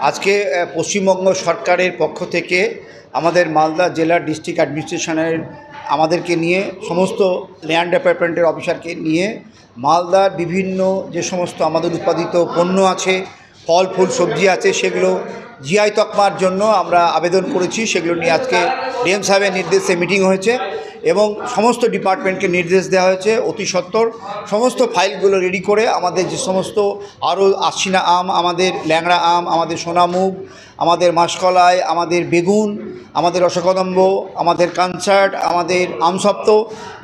আজকে পশ্চিমবঙ্গ সরকারের পক্ষ থেকে আমাদের মালদা জেলার ডিস্ট্রিক্ট অ্যাডমিনিস্ট্রেশনের আমাদেরকে নিয়ে সমস্ত ল্যান্ড ডিপার্টমেন্টের অফিসারকে নিয়ে মালদার বিভিন্ন যে সমস্ত আমাদের উৎপাদিত পণ্য আছে, ফল ফুল সবজি আছে, সেগুলো জিআই তকমার জন্য আমরা আবেদন করেছি। সেগুলো নিয়ে আজকে ডিএম সাহেবের নির্দেশে মিটিং হয়েছে এবং সমস্ত ডিপার্টমেন্টকে নির্দেশ দেওয়া হয়েছে অতি সত্বর সমস্ত ফাইলগুলো রেডি করে আমাদের যে সমস্ত আরও আশিনা আম, আমাদের ল্যাংড়া আম, আমাদের সোনামুগ, আমাদের মাসকলাই, আমাদের বেগুন, আমাদের রসকদম্ব, আমাদের কানসার্ট, আমাদের আমসপ্ত,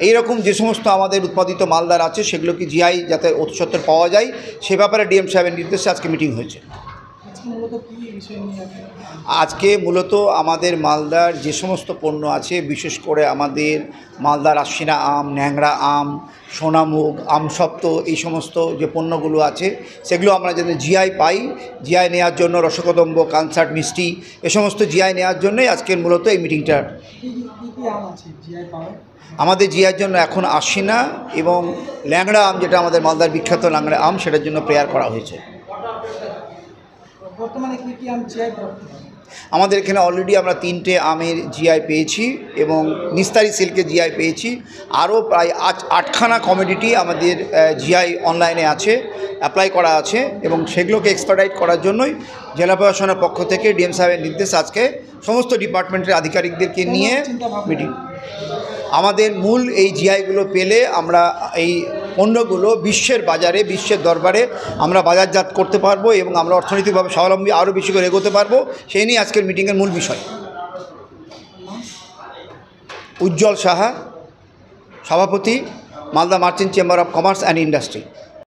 এইরকম যে সমস্ত আমাদের উৎপাদিত মালদার আছে সেগুলোকে জিআই যাতে অতি সত্বর পাওয়া যায় সে ব্যাপারে ডিএম সাহেবের নির্দেশে আজকে মিটিং হয়েছে। আজকে মূলত আমাদের মালদার যে সমস্ত পণ্য আছে, বিশেষ করে আমাদের মালদার আশিনা আম, ন্যাংরা আম, সোনামুগ, আমসপ্ত, এই সমস্ত যে পণ্যগুলো আছে সেগুলো আমরা যেন জিআই পাই, জিআই নেওয়ার জন্য রসকদম্ব, কানসার্ট, মিষ্টি, এ সমস্ত জিআই নেওয়ার জন্যই আজকের মূলত এই মিটিংটা। আমাদের জিআইয়ের জন্য এখন আশিনা এবং ল্যাংড়া আম, যেটা আমাদের মালদার বিখ্যাত ল্যাংড়া আম, সেটার জন্য প্রেয়ার করা হয়েছে। আমাদের এখানে অলরেডি আমরা 3টে আমের জিআই পেয়েছি এবং নিস্তারি সিল্কের জিআই পেয়েছি। আরও প্রায় 8খানা কমোডিটি আমাদের জিআই অনলাইনে আছে, অ্যাপ্লাই করা আছে এবং সেগুলোকে এক্সপার্টাইজ করার জন্যই জেলা প্রশাসনের পক্ষ থেকে ডিএম সাহেবের নির্দেশ আজকে সমস্ত ডিপার্টমেন্টের আধিকারিকদেরকে নিয়ে মিটিং। আমাদের মূল এই জিআইগুলো পেলে আমরা এই পণ্যগুলো বিশ্বের বাজারে, বিশ্বের দরবারে আমরা বাজারজাত করতে পারবো এবং আমরা অর্থনৈতিকভাবে স্বাবলম্বী আরও বেশি করে এগোতে পারবো। সেই নিয়ে আজকের মিটিংয়ের মূল বিষয়। উজ্জ্বল সাহা, সভাপতি, Malda merchant chamber of commerce and industry.